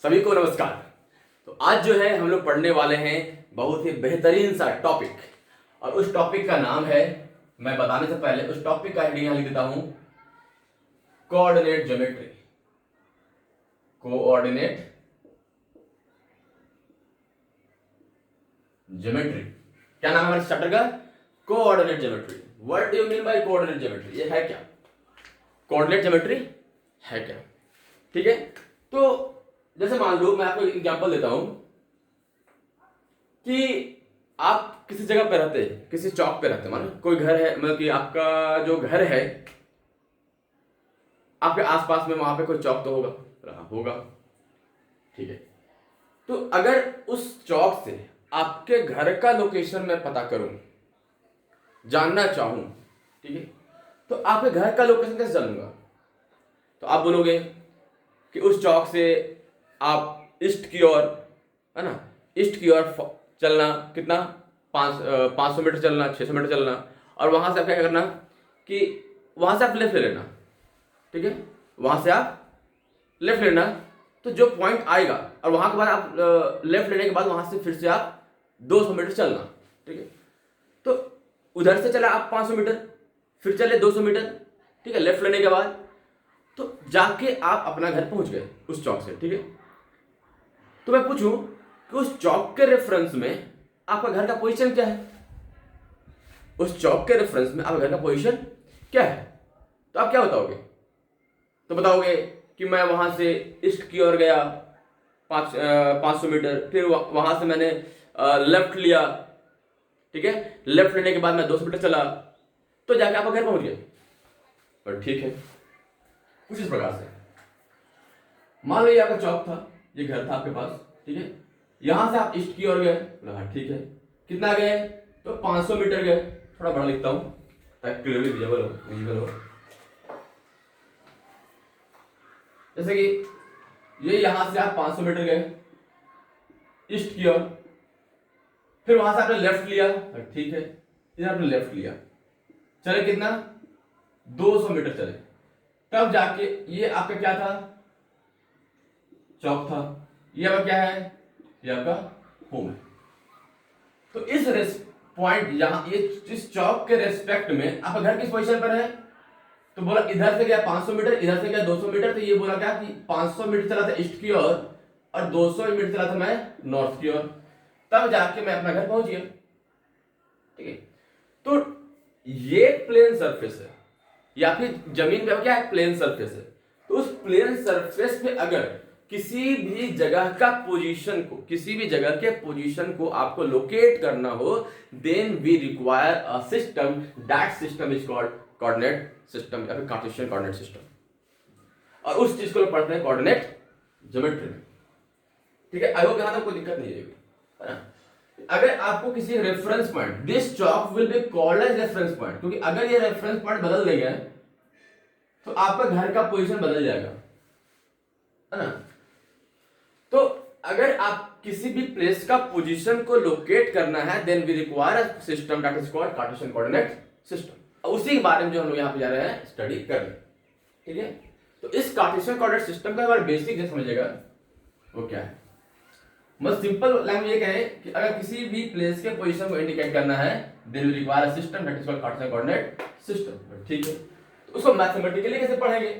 सभी को नमस्कार। तो आज जो है हम लोग पढ़ने वाले हैं बहुत ही बेहतरीन सा टॉपिक, और उस टॉपिक का नाम है, मैं बताने से पहले उस टॉपिक का हेडिंग यहां लिख देता हूं, कोऑर्डिनेट ज्योमेट्री। कोऑर्डिनेट ज्योमेट्री क्या नाम है हमारे चैप्टर का? Coordinate geometry. What do you mean by coordinate geometry? ये है क्या? कोऑर्डिनेट ज्योमेट्री है क्या? ठीक है, तो जैसे मान लो मैं आपको एग्जांपल देता हूं कि आप किसी जगह पे रहते हैं, किसी चौक पे रहते हैं, मान कोई घर है, मतलब कि आपका जो घर है आपके आसपास में, वहां पे कोई चौक तो होगा, ठीक है। तो अगर उस चौक से आपके घर का लोकेशन मैं पता करूं, जानना चाहूं, ठीक है, तो आपके घर का लोकेशन कैसे जानूंगा? तो आप बोलोगे कि उस चौक से आप ईस्ट की ओर, है ना, ईस्ट की ओर चलना, कितना 500 मीटर चलना, 600 मीटर चलना, और वहां से आप क्या करना कि वहां से आप लेफ्ट ले लेना, ठीक है, वहां से आप लेफ्ट लेना। तो जो पॉइंट आएगा, और वहां के बाद आप लेफ्ट लेने के बाद वहां से फिर से आप 200 मीटर चलना, ठीक है। तो उधर से चला आप 500 मीटर, फिर चले 200 मीटर, ठीक है, लेफ्ट लेने के बाद, तो जाके आप अपना घर पहुंच गए उस चौक से, ठीक है। तो मैं पूछूं कि उस चौक के रेफरेंस में आपका घर का पोजीशन क्या है? उस चौक के रेफरेंस में आपका घर का पोजीशन क्या है? तो आप क्या बताओगे? तो बताओगे कि मैं वहां से ईस्ट की ओर गया 500 मीटर, फिर वहां से मैंने लेफ्ट लिया, ठीक है, लेफ्ट लेने के बाद मैं 200 मीटर चला, तो जाके आप घर पहुंच गए। और ठीक है, कुछ इस प्रकार से मान लो ये आपका चौक था, ये घर था आपके पास, ठीक है, यहां से आप ईस्ट की ओर गए, हाँ ठीक है, कितना गए? तो 500 मीटर गए। थोड़ा बड़ा लिखता हूं ताकि क्लियरली विजिबल हो। जैसे कि ये यहां से आप 500 मीटर गए ईस्ट की ओर, फिर वहां से आपने लेफ्ट लिया, ठीक है, इधर आपने लेफ्ट लिया, चले कितना? 200 मीटर चले, तब जाके ये आपका क्या था? चौक था। ये आपका क्या है? ये आपका होम है। तो इस पॉइंट यहां, ये इस चौक के रेस्पेक्ट में आपका घर किस पोजीशन पर है? तो बोला इधर से गया 500 मीटर, इधर से गया 200 मीटर, तो ये बोला क्या कि 500 मीटर चला था ईस्ट की ओर और 200 मीटर चला था मैं नॉर्थ की ओर, तब जाके मैं अपना घर पहुंच गया, ठीक है। तो ये प्लेन सरफेस है, या फिर जमीन पे क्या है? प्लेन सरफेस है। तो उस प्लेन सरफेस पे अगर किसी भी जगह का पोजीशन को, किसी भी जगह के पोजीशन को आपको लोकेट करना हो, then we require a system, that system is called coordinate system या फिर कार्टेशियन कोऑर्डिनेट सिस्टम। और उस चीज को लोग पढ़ते हैं कोऑर्डिनेट ज्योमेट्री में, ठीक है। आई होप यहां तक कोई दिक्कत नहीं है ना। अगर आपको किसी रेफरेंस पॉइंट, दिस चौक will be called as reference point, क्योंकि अगर ये रेफरेंस पॉइंट बदल देंगे तो आपका घर का पोजीशन बदल जाएगा, है ना। तो अगर आप किसी भी प्लेस का पोजीशन को लोकेट करना है, then we require a system that is called Cartesian coordinate system. उसी के बारे में जो हम लोग यहां पे जा रहे हैं स्टडी करने, ठीक है। तो इस कार्टेशियन कोऑर्डिनेट सिस्टम का हमारा बेसिक जो समझिएगा वो क्या है, मतलब सिंपल लैंग्वेज ये कहें कि अगर किसी भी प्लेस के पोजीशन को इंडिकेट करना है, then we require a system that is called Cartesian coordinate system, ठीक है। तो उसको मैथमेटिकली कैसे पढ़ेंगे?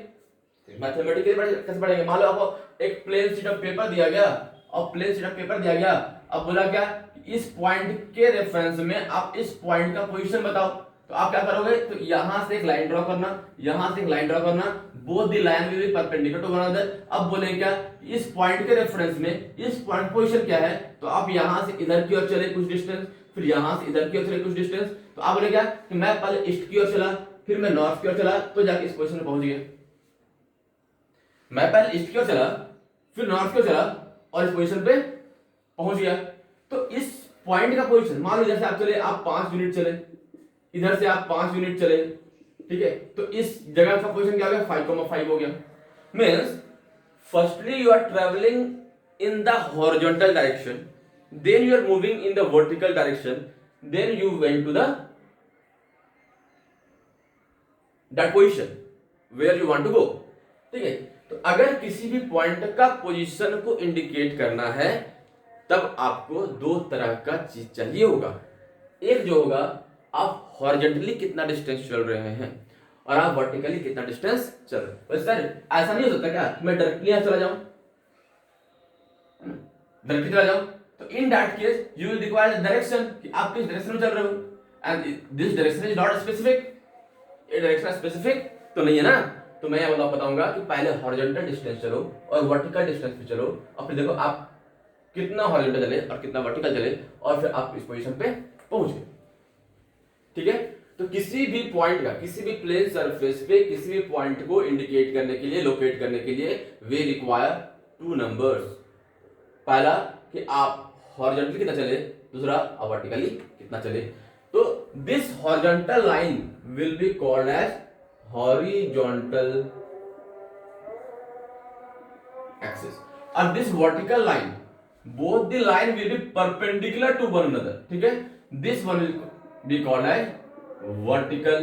मैथमेटिकली कैसे पढ़ेंगे? मान लो आपको एक प्लेन शीट ऑफ पेपर दिया गया, और प्लेन शीट ऑफ पेपर दिया गया, अब बोला क्या, इस पॉइंट के रेफरेंस में आप इस पॉइंट का पोजीशन बताओ। तो आप क्या करोगे? तो यहां से एक लाइन ड्रॉ करना, यहां से एक लाइन ड्रॉ करना, both the line will be perpendicular to one another. अब बोले क्या, इस पॉइंट के रेफरेंस में इस पॉइंट पोजीशन क्या है? तो आप यहां से इधर की ओर चले कुछ डिस्टेंस, फिर यहां से इधर की ओर चले कुछ डिस्टेंस। तो आप बोले क्या कि मैं पहले ईस्ट की ओर चला, फिर मैं नॉर्थ की ओर चला, तो जाके इस पोजीशन पे पहुंच गया। मैं पहले ईस्ट की ओर चला, फिर नॉर्थ की ओर चला, और इस पोजीशन पे पहुंच गया। तो इस पॉइंट का पोजीशन, मान लो जैसे आप चले, आप 5 यूनिट चले, इधर से आप 5 यूनिट चले, ठीक है, तो इस जगह का पोजीशन क्या हो गया? 5,5 हो गया। Means firstly you are travelling in the horizontal direction, then you are moving in the vertical direction, then you went to the that position, where you want to go. ठीक है, तो अगर किसी भी पॉइंट का पोजीशन को indicate करना है तब आपको दो तरह का चीज चाहिए होगा। एक जो होगा, आप हॉरिजॉन्टली कितना डिस्टेंस चल रहे हैं और आप वर्टिकली कितना डिस्टेंस चल रहे हैं। सर ऐसा नहीं हो सकता क्या कि मैं डायरेक्टली यहां चला जाऊं, डायरेक्टली चला जाऊं, तो इन that case you will require direction कि आप किस डायरेक्शन में चल रहे हो, and this direction is not specific. ये डायरेक्शन स्पेसिफिक तो नहीं है ना, तो मैं ये बताऊंगा कि पहले हॉरिजॉन्टल डिस्टेंस चलो और वर्टिकल डिस्टेंस पे चलो, और फिर देखो आप कितना हॉरिजॉन्टल चले और कितना वर्टिकल चले, और फिर आप इस पोजीशन पे पहुंच गए। ठीक है, तो किसी भी पॉइंट का, किसी भी प्लेन सरफेस पे किसी भी पॉइंट को इंडिकेट करने के लिए, लोकेट करने के लिए वे रिक्वायर टू नंबर्स। पहला कि आप हॉरिजॉन्टली कितना चले, दूसरा आप वर्टिकली कितना चले। तो this horizontal line will be called as horizontal axis, और this vertical line, both the line will be perpendicular to one another। ठीक है, this one will be called as vertical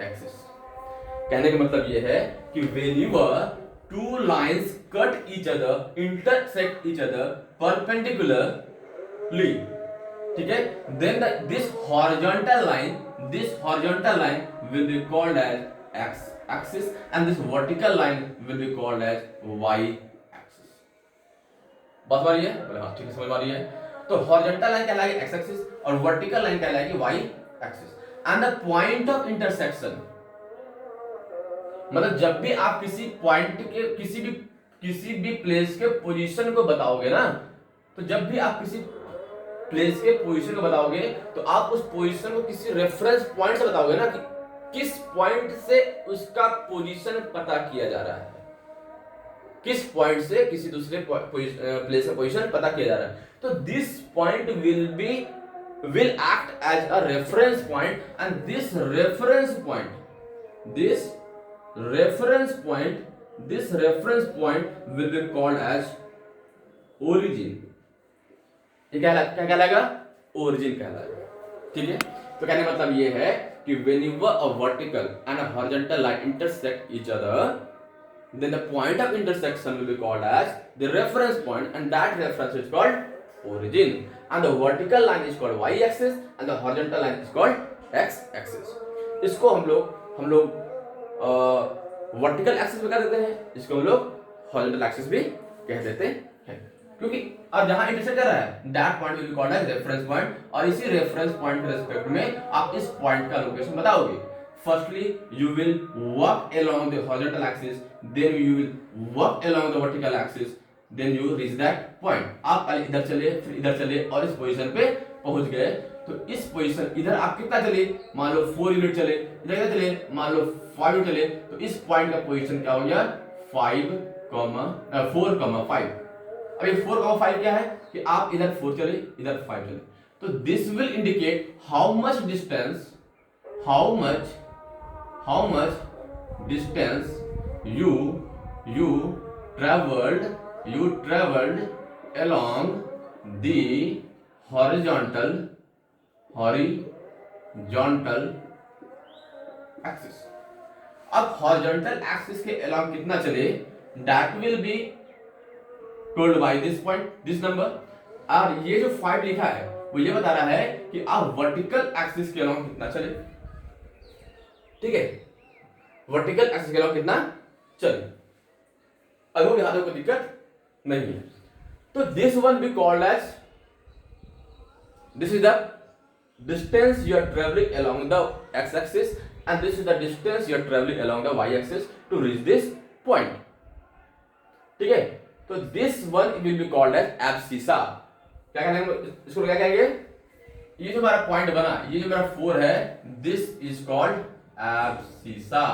axis। कहने का मतलब ये है कि whenever two lines cut each other, intersect each other perpendicularly, ठीक है, then this horizontal line will be called as x axis, and this vertical line will be called as y axis। बात आ रही है? बोले हाँ, ठीक है, समझ आ रही है। तो हॉरिजॉन्टल लाइन कहलाएगी एक्स एक्सिस और वर्टिकल लाइन कहलाएगी Y axis. And the point of intersection, मतलब जब भी आप किसी पॉइंट के किसी भी प्लेस के पोजीशन को बताओगे ना, तो जब भी आप किसी प्लेस के पोजीशन को बताओगे तो आप उस पोजीशन को किसी रेफरेंस पॉइंट से बताओगे ना, कि किस पॉइंट से उसका पोजीशन पता किया जा रहा है, किस पॉइंट से किसी दूसरे प्लेस का पोजीशन पता किया जा रहा है। तो this point will act as a reference point, and this reference point will be called as origin. ये क्या कहलाएगा? ओरिजिन कहलाएगा। ठीक है, तो कहने का मतलब ये है कि whenever a vertical and a horizontal line intersect each other, then the point of intersection will be called as the reference point, and that reference is called origin, and the vertical line is called y axis and the horizontal line is called x axis। इसको हम लोग vertical axis भी कह देते हैं, इसको हम लोग हॉरिजॉन्टल एक्सिस भी कह देते हैं, क्योंकि अब जहां इंटरसेक्ट कर रहा है that point will be called as reference point, और इसी रेफरेंस पॉइंट के रिस्पेक्ट में आप इस पॉइंट का लोकेशन बताओगे। Firstly, you will walk along the horizontal axis, then you will walk along the vertical axis, then you reach that point। आप पहले इधर चले, फिर इधर चले और इस पोजीशन पे पहुंच गए। तो इस पोजीशन, इधर आप कितना चले, मान लो 4 यूनिट चले, इधर कितना चले, मान लो 5 यूनिट चले, तो इस पॉइंट का पोजीशन क्या हो गया, 4,5। अब ये 4,5 क्या है कि आप इधर 4 चले, इधर 5 चले, तो this will indicate how much distance you traveled along the horizontal axis। अब horizontal axis के along कितना चले, that will be told by this point, this number। और ये जो 5 लिखा है वो ये बता रहा है कि आप वर्टिकल एक्सिस के along कितना चले। ठीक है, वर्टिकल एक्सिस के along कितना चले, अगर यहां तक कोई दिक्कत नहीं है। तो this one be called as, this is the distance you are travelling along the X axis, and this is the distance you are travelling along the Y axis to reach this point. ठीक है, तो this one will be called as abscissa. क्या कहेंगे इसको, क्या कहेंगे, ये जो हमारा पॉइंट बना, ये जो मेरा 4 है, दिस इज कॉल्ड एब्सिसा।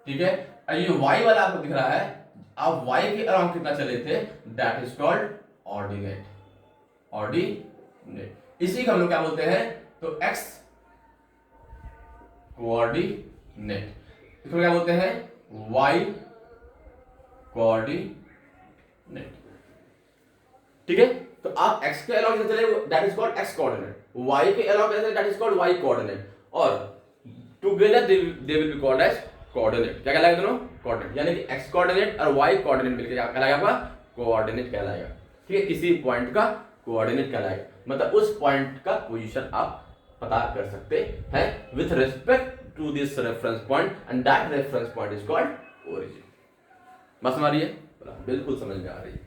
ठीक है, और ये y वाला आपको दिख रहा है, आप y के अराउंड कितना चले थे, दैट इज कॉल्ड ऑर्डिनेट। इसी को हम लोग क्या बोलते हैं, तो x कोऑर्डिनेट, इसको क्या बोलते हैं, y कोऑर्डिनेट। ठीक है, तो आप x के अलावा चले, that is called x coordinate, y के अलावा that is called y coordinate, और two together they will be called as coordinate. क्या कहलाएगा दोनों? कोऑर्डिनेट। यानी कि एक्स कोऑर्डिनेट और वाई कोऑर्डिनेट मिलकर क्या कहलाएगा आपका? कोऑर्डिनेट कहलाएगा। ठीक है, किसी पॉइंट का कोऑर्डिनेट कहलाएगा, मतलब उस पॉइंट का पोजीशन आप पता कर सकते हैं with respect to this reference point, and that reference point is called origin. बस समझ रही है? बिल्कुल समझ में आ रही है।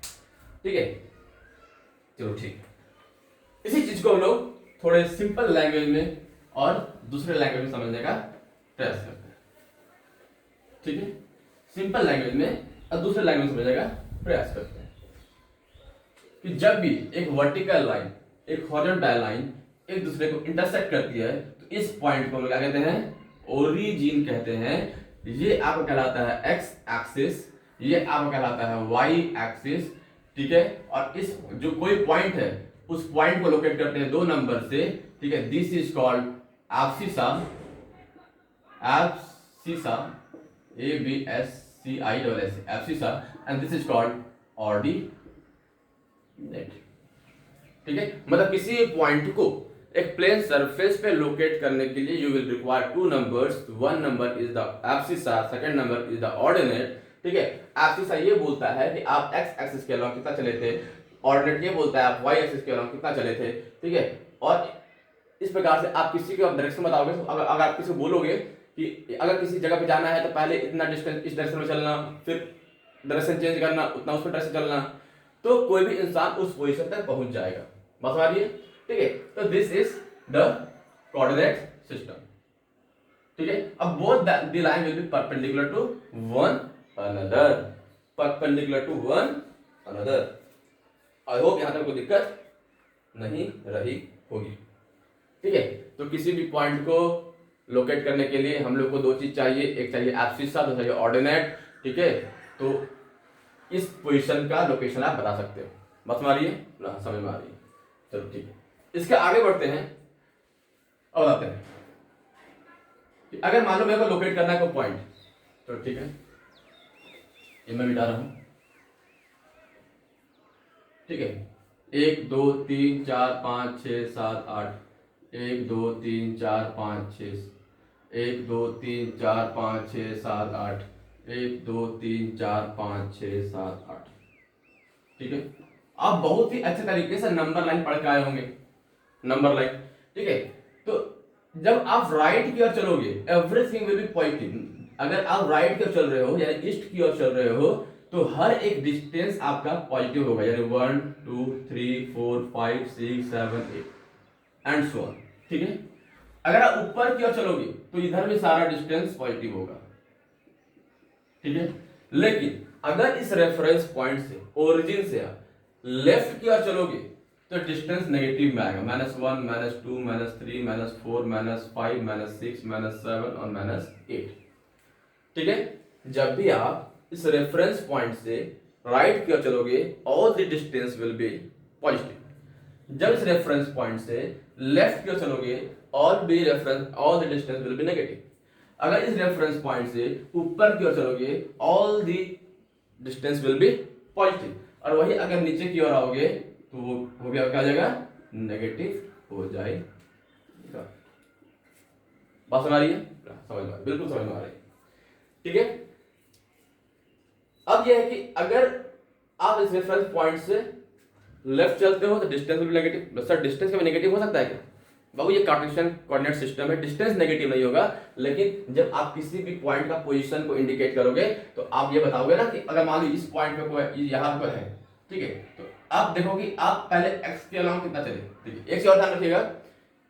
ठीक है, चलो ठीक। इसी चीज को हम लोग थोड़े सिंपल लैंग्वेज में और दूसरे लैंग्वेज में समझने का प्रयास करते हैं। ठीक है, सिंपल लैंग्वेज में और दूसरे लैंग्वेज में समझने का प्रयास करते हैं कि जब भी एक वर्टिकल लाइन, एक हॉरिजॉन्टल लाइन एक दूसरे को इंटरसेक्ट करती है तो इस पॉइंट को हम क्या कहते हैं? ओरिजिन कहते हैं। ये आपका कहलाता है एक्स एक्सिस, ये आपका कहलाता है वाई एक्सिस। ठीक है, और इस जो कोई पॉइंट है उस पॉइंट को लोकेट करते हैं 2 नंबर से। ठीक है, this is called abscissa, abscissa, ABSCISS, abscissa, and this is called ordinate. ठीक है, मतलब किसी पॉइंट को एक प्लेन सरफेस पे लोकेट करने के लिए you will require 2 numbers. 1 number is the abscissa, second number is the ordinate. ठीक है, एब्सिसा ये बोलता है कि आप एक्स एक्सिस के अलावा कितना चले थे, ऑर्डिनेट ये बोलता है आप वाई एक्सिस के अलावा कितना चले थे। ठीक है, और इस प्रकार से आप किसी को डायरेक्शन बताओगे, अगर आप किसी को बोलोगे कि अगर किसी जगह पे जाना है तो पहले इतना डिस्टेंस इस डायरेक्शन में चलना, फिर डायरेक्शन चेंज करना, उतना उस पर डायरेक्शन चलना, तो कोई भी इंसान उस पोजीशन तक पहुंच जाएगा। बस आ रही है? ठीक है, तो this is the coordinate system. ठीक है, अब both the line will be perpendicular to one another, perpendicular to one another. I hope यहां तक कोई दिक्कत नहीं रही होगी। ठीक है, तो किसी भी पॉइंट को लोकेट करने के लिए हम लोग को 2 चीज चाहिए, एक चाहिए एब्सिसा, दूसरा चाहिए ऑर्डिनेट। ठीक है, तो इस पोजीशन का लोकेशन आप बता सकते हो। बस मारिए, समझ में आ रही है? चलो ठीक है, इसके आगे बढ़ते हैं और आते हैं कि अगर मान लो मेरे को लोकेट करना है कोई पॉइंट, तो ठीक है, ये मैं मिटा रहा हूं। ठीक है, 1 2 3 4 5 6 7 8, 1 2 3 4 5 6, 1 2 3 4 5 6 7 8, 1 2 3 4 5 6 7 8। ठीक है, आप बहुत ही अच्छे तरीके से नंबर लाइन पढ़ के आए होंगे, नंबर लाइन। ठीक है, तो जब आप राइट की ओर चलोगे एवरीथिंग विल बी पॉजिटिव। अगर आप राइट की ओर चल रहे हो यानी ईस्ट की ओर चल रहे हो तो हर एक डिस्टेंस आपका पॉजिटिव होगा, यानी 1 2 3 4 5 6 7 8 एंड सो ऑन। ठीक है, अगर आप ऊपर की ओर चलोगे तो इधर भी सारा डिस्टेंस पॉजिटिव होगा। ठीक है, लेकिन अगर इस रेफरेंस पॉइंट से, ओरिजिन से आप लेफ्ट की ओर चलोगे तो डिस्टेंस नेगेटिव में आएगा, -1 -2 -3 -4 -5 -6 -7 और -8। ठीक है, जब भी आप इस रेफरेंस पॉइंट से राइट की ओर चलोगे all the distance will be positive. जब इस रेफरेंस पॉइंट से लेफ्ट की ओर चलोगे all the distance will be negative. अगर इस रेफरेंस पॉइंट से ऊपर की ओर चलोगे all the distance will be positive, और वही अगर नीचे की ओर आओगे तो वो भी क्या हो जाएगा? नेगेटिव हो जाएगा। बात समझ आ रही है? समझ में, बिल्कुल समझ में आ रही है। ठीक है, अब यह है कि अगर आप इस रेफरेंस पॉइंट से लेफ्ट चलते हो तो डिस्टेंस भी नेगेटिव। सर डिस्टेंस का भी नेगेटिव हो सकता है क्या? बाबू ये कार्टेशियन कोऑर्डिनेट सिस्टम है, डिस्टेंस नेगेटिव नहीं होगा, लेकिन जब आप किसी भी पॉइंट का पोजीशन को इंडिकेट करोगे तो आप ये बताओगे ना कि अगर मान लो इस पॉइंट पे कोई यहाँ पर है, ठीक है, तो आप देखो कि आप पहले एक्स के अलावा कितना चले। ठीक है, एक चीज और ध्यान रखिएगा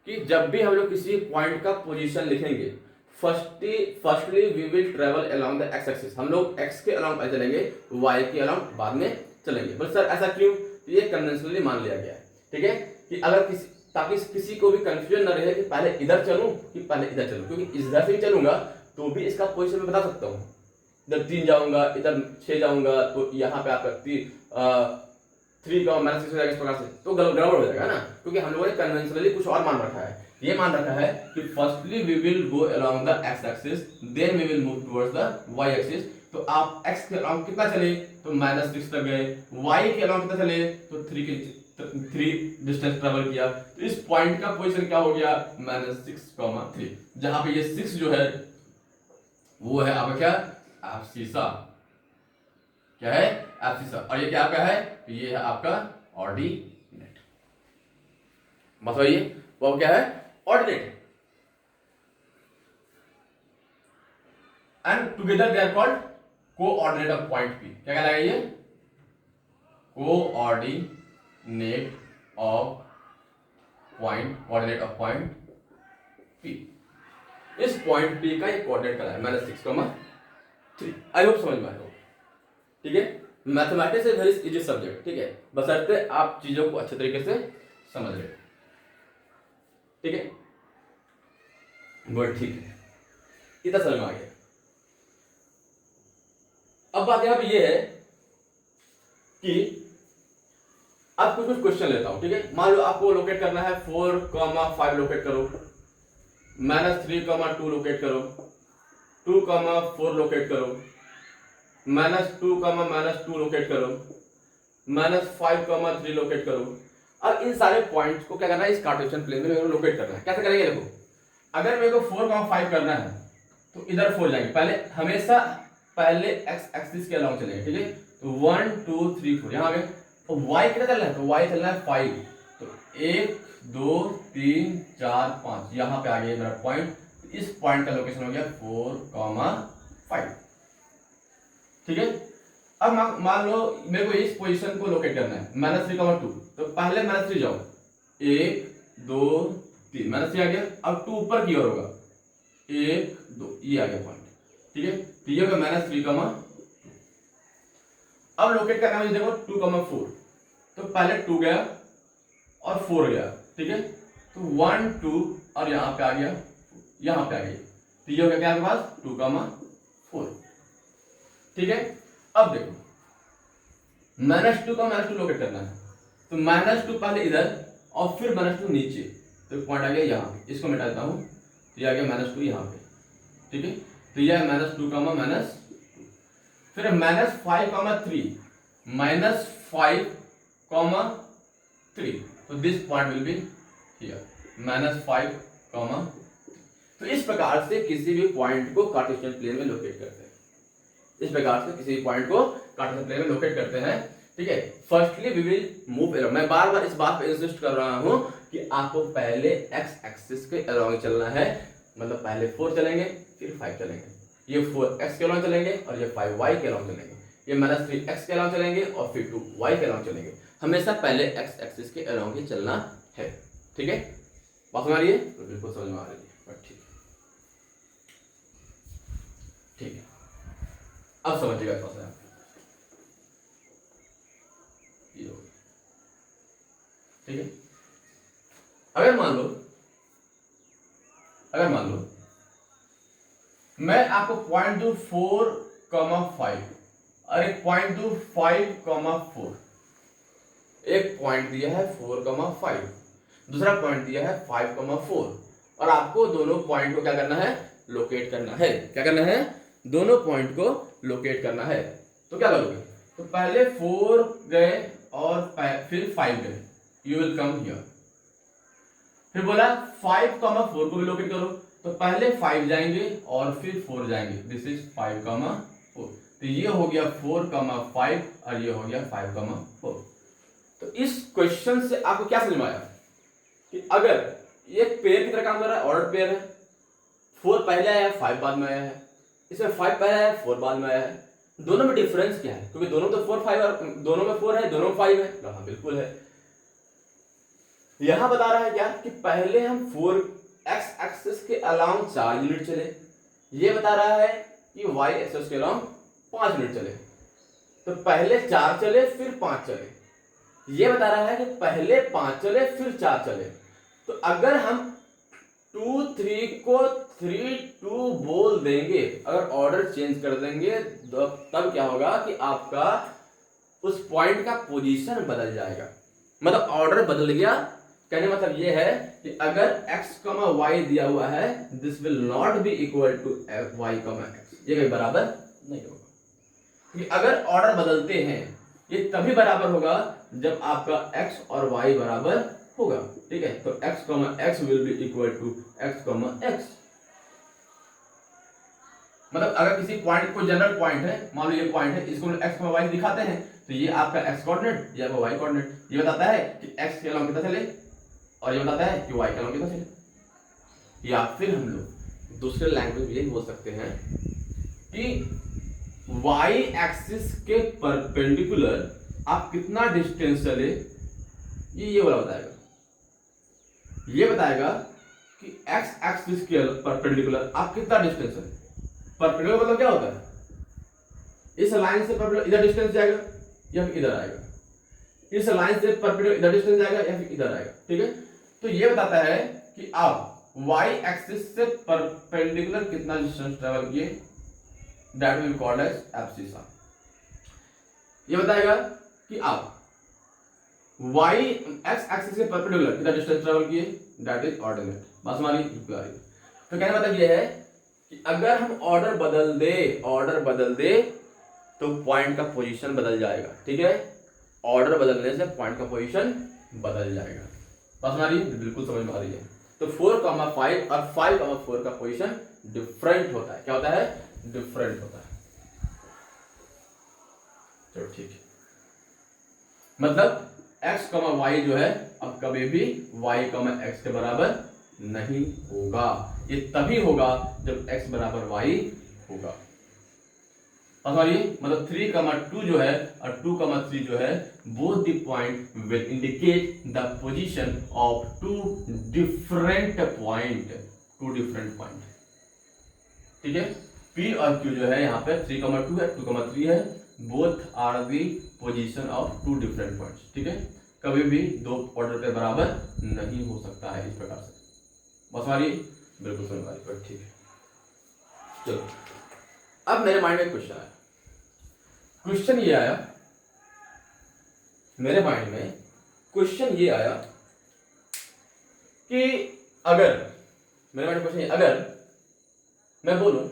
कि जब भी हम लोग किसी पॉइंट का पोजीशन लिखेंगे, firstly we will travel along the X axis. हम लोग एक्स के अलावा पहले चलेंगे, वाई के अलावा बाद में चलेंगे। बट सर ऐसा क्यों? ये कन्वेंशनली मान लिया गया है। ठीक है, कि अगर ताकि किसी को भी कंफ्यूजन न रहे कि पहले इधर चलूं कि पहले इधर चलूं, क्योंकि इधर से ही चलूंगा तो भी इसका पोजीशन मैं बता सकता हूं। इधर 3 जाऊंगा, इधर 6 जाऊंगा, तो यहाँ पे आपका 3 का -6 हो जाएगा इस प्रकार से, तो गड़बड़ हो जाएगा ना, क्योंकि हम लोगों ने कन्वेंशनली कुछ और मान रखा है। ये मान रखा है कि firstly we will go along the X axis, then we will move towards the Y axis. तो आप एक्स के अलावा कितना चले तो -6 तक गए, वाई के अलावा कितना चले तो 3 के 3 डिस्टेंस ट्रेवल किया, तो इस पॉइंट का पोजीशन क्या हो गया -6,3, जहां पे ये 6 जो है वो है आपका क्या एब्सिसा, क्या है एब्सिसा, और ये क्या आपका है, ये है आपका ऑर्डिनेट। बताइए वो क्या है ordinate, and together they are called coordinate of point P. क्या कहलाएगा ये कोऑर्डिनेट ऑफ पॉइंट पी। इस पॉइंट पी का ये कोऑर्डिनेट करा है -6,3। आई होप समझ में आया हो, ठीक है। Mathematics is very easy subject, ठीक है, बशर्ते आप चीजों को अच्छे तरीके से समझ रहे, ठीक है, गुड, ठीक है, इतना समझ में आ गया। अब बात यहां पे ये है कि अब कुछ क्वेश्चन लेता हूं, ठीक है। मान लो आपको लोकेट करना है 4,5 लोकेट करो, -3,2 लोकेट करो, 2,4 लोकेट करो, -2,-2 लोकेट करो, -5,3 लोकेट करो। अब इन सारे पॉइंट्स को क्या करना है, इस कार्टेशियन प्लेन में मेरे को लोकेट करना है। कैसे करेंगे देखो, अगर मेरे को 4,5 करना है तो इधर 4 जाएंगे, पहले हमेशा पहले एक्स एक्सिस के अलाउ चलेंगे, ठीक है। तो 1 2 3 4 यहां आ गए, तो y कितना चलना है, तो y चलना है 5, तो 1 2 3 4 5 यहां पे आ गया मेरा पॉइंट। इस पॉइंट का लोकेशन हो गया 4,5, ठीक है। अब मान लो मेरे को इस पोजीशन को लोकेट करना है -3,2, तो पहले -3 जाओ, 1 2 3 -3 आ गया। अब 2 ऊपर की ओर होगा, 1 2 ये आ गया पॉइंट, ठीक है। तो ये होगा -3,2। अब लोकेट करना है देखो 2,4, तो पहले 2 गया और 4 गया, ठीक है। तो 1 2 और यहां पे आ गया, यहां पे आ गया, तो ये हो गया क्या आपके पास 2,4, ठीक है। अब देखो -2 का -2 लोकेट करना है, तो -2 पहले इधर और फिर -2 नीचे, तो पॉइंट आ गया यहां पे, इसको मिटा देता हूं, तो ये आ गया -2 यहां पे, ठीक है। तो यह है -2, फिर -5,3 -5,3, तो this point will be here -5, तो इस प्रकार से किसी भी पॉइंट को कार्टेशियन प्लेन में लोकेट करते हैं, इस प्रकार से किसी भी पॉइंट को कार्टेशियन प्लेन में लोकेट करते हैं, ठीक है। Firstly we will move around, मैं बार बार इस बात पे इंसिस्ट कर रहा हूं कि आपको पहले एक्स एक्सिस के अराउंड चलना है, मतलब पहले 4 चलेंगे फिर 5 चलेंगे, ये 4x के अलाउंग चलेंगे और ये 5y के अलाउंग चलेंगे, ये -3x के अलाउंग चलेंगे और फिर 2y के अलाउंग चलेंगे। हमेशा पहले x एक्सिस के अराउंग ही चलना है, ठीक है। बात समझ आ रही है, तो बिल्कुल समझ में आ रही है, ठीक है, ठीक है। अब समझिएगा थोड़ा सा, ठीक है। अगर मान लो मैं आपको पॉइंट दूं 4,5 और एक पॉइंट दूं 5,4, एक पॉइंट दिया है 4,5, दूसरा पॉइंट दिया है 5,4, और आपको दोनों पॉइंट को क्या करना है, लोकेट करना है। क्या करना है, दोनों पॉइंट को लोकेट करना है। तो क्या करोगे, तो पहले 4 गए और फिर 5 गए, यू विल कम हियर। फिर बोला 5,4 को भी लोकेट करो, तो पहले 5 जाएंगे और फिर 4 जाएंगे, दिस इज 5,4, तो ये हो गया 4,5 और ये हो गया 5,4। तो इस क्वेश्चन से आपको क्या समझ में आया कि अगर ये पेयर की तरह काम कर रहा है, ऑर्डर पेयर है, 4 पहले आया है 5 बाद में आया है, इसमें 5 पहले आया है 4 बाद में आया है, दोनों में डिफरेंस क्या है, क्योंकि दोनों तो 4 5 और दोनों में 4 है, दोनों में 5 है, हाँ बिल्कुल है। यहां बता रहा है क्या कि पहले हम 4x एक्सिस के अलाउंग 4 यूनिट चले, ये बता रहा है कि y एक्सिस के अलाउंग 5 यूनिट चले, तो पहले 4 चले फिर 5 चले, ये बता रहा है कि पहले 5 चले फिर 4 चले। तो अगर हम 2 3 को 3 2 बोल देंगे, अगर ऑर्डर चेंज कर देंगे, तब क्या होगा कि आपका उस पॉइंट का पोजीशन बदल जाएगा, मतलब ऑर्डर बदल गया। कहने मतलब ये है कि अगर x, y दिया हुआ है, this will not be equal to y, x, ये कहीं बराबर नहीं होगा, क्योंकि अगर ऑर्डर बदलते हैं ये तभी बराबर होगा जब आपका x और y बराबर होगा, ठीक है। तो x will be equal to x, मतलब अगर किसी पॉइंट को जनरल पॉइंट है, मान लो ये पॉइंट है, इसको x y दिखाते हैं, तो ये आपका x कोऑर्डिनेट, ये आपका y कोऑर्डिनेट। ये बताता है कि x के अलॉन्ग कितना चले और ये बताता है कि y के अलॉन्ग कितना चले। या फिर हम लोग दूसरे लैंग्वेज में ये बोल सकते हैं कि y एक्सिस के परपेंडिकुलर आप कितना डिस्टेंस चले, ये वाला बताएगा। ये बताएगा कि x एक्सिस के परपेंडिकुलर आप कितना डिस्टेंस है। परपेंडिकुलर मतलब क्या होता है, इस लाइन से परपेंडिकुलर इधर डिस्टेंस जाएगा या फिर इधर आएगा, इस लाइन से परपेंडिकुलर इधर डिस्टेंस जाएगा या फिर इधर आएगा, ठीक है। तो ये बताता है कि आप y एक्सिस से परपेंडिकुलर कितना डिस्टेंस ट्रेवल किए, that will called as abscissa. ये बताएगा कि आप y x एक्सिस से परपेंडिकुलर कितना डिस्टेंस ट्रेवल किए, दैट इज ऑर्डिनेट। बस हमारी तो कहने मतलब ये है कि अगर हम ऑर्डर बदल दे तो पॉइंट का पोजीशन बदल जाएगा, ठीक है। ऑर्डर बदलने से पॉइंट का पोजीशन बदल जाएगा। बस हमारी बिल्कुल समझ में आ रही है। तो 4,5 और 5,4 का पोजीशन डिफरेंट होता है। क्या होता है, डिफरेंट होता है। चलो ठीक है, मतलब x, y जो है अब कभी भी y, x के बराबर नहीं होगा। ये तभी होगा जब x बराबर y होगा। मतलब 3,2 जो है और 2,3 जो है, both the point will indicate the position of two different point, ठीक है। p और q जो है यहाँ पे 3,2 है, 2,3 है, both are the position of two different points, ठीक है। कभी भी दो ऑर्डर के बराबर नहीं हो सकता है इस प्रकार से। बस हमारी बिल्कुल समझ आ रही, ठीक है। चलो अब मेरे माइंड में क्वेश्चन आया, मेरे माइंड में क्वेश्चन ये आया कि अगर मेरे माइंड में क्वेश्चन, अगर मैं बोलूं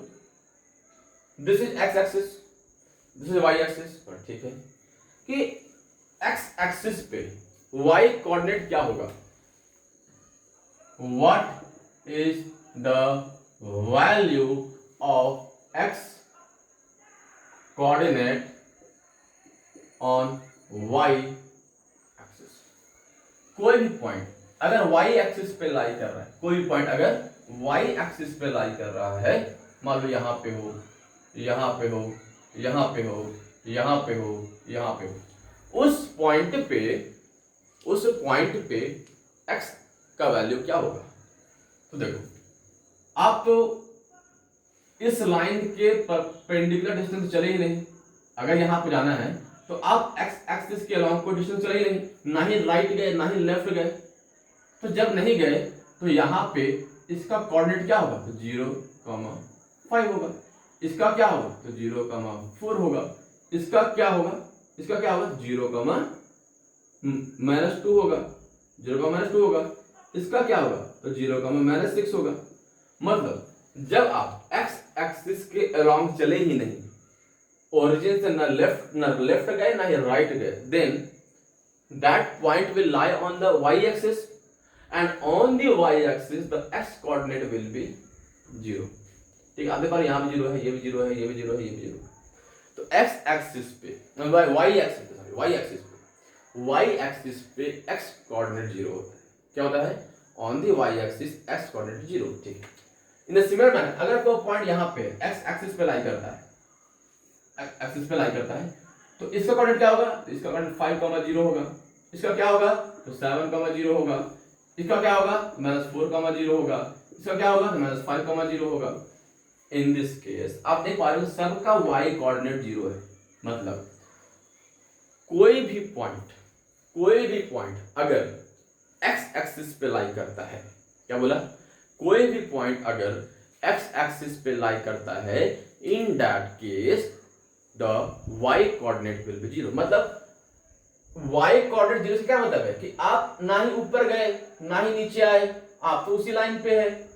this is x axis, this is y axis, ठीक है, कि x एक्सिस पे y कोऑर्डिनेट क्या होगा, what is the value of x coordinate on y axis. कोई भी पॉइंट अगर y एक्सिस पे लाई कर रहा है, कोई भी पॉइंट अगर y एक्सिस पे लाई कर रहा है, मान लो यहां पे हो, यहां पे हो, यहां पे हो, यहां पे हो, यहां पे हो, उस पॉइंट पे x का वैल्यू क्या होगा। तो देखो, आप तो इस लाइन के परपेंडिकुलर डिस्टेंस चले ही नहीं। अगर यहां पे जाना है तो आप x एक्सिस के अलॉन्ग कोई डिस्टेंस चले ही नहीं, ना ही राइट गए ना ही लेफ्ट गए। तो जब नहीं गए तो यहां पे इसका कोऑर्डिनेट क्या होगा, तो 0,5 होगा। इसका क्या होगा, तो 0,4 होगा। इसका क्या होगा, 0,-2 होगा, 0,-2 होगा। इसका क्या होगा, तो 0,-6 होगा। मतलब जब आप x एक्सिस के अलोंग चले ही नहीं, ओरिजिन से ना लेफ्ट गए ना ही राइट गए, then that point will lie on the y axis and on the y axis the x coordinate will be 0। ठीक है, आप देख पा रहे यहाँ भी 0 है, ये भी 0 है, ये भी 0 है, ये भी 0 है। तो x एक्सिस पे y एक्सिस पे x कोऑर्डिनेट 0 होता है। क्या होता है, on the y axis x coordinate 0। ठीक है, इन द सिमिलर मैनर अगर कोई पॉइंट यहाँ पे x एक्सिस पे लाई करता है, तो इसका कोऑर्डिनेट क्या होगा, तो इसका कोऑर्डिनेट 5,0 होगा। इसका क्या होगा, तो 7,0 होगा। इसका क्या होगा, -4,0 होगा। इसका क्या होगा, तो -5,0 होगा। इन दिस केस आप देख पा रहे हो सबका y कोऑर्डिनेट 0 है। मतलब कोई भी पॉइंट अगर x एक्सिस पे लाई करता है, क्या बोला, कोई भी पॉइंट अगर x एक्सिस पे लाई करता है, इन that case the y coordinate will be 0। मतलब y कोऑर्डिनेट 0 से क्या मतलब है कि आप ना ही ऊपर गए ना ही नीचे आए, आप तो उसी लाइन पे है।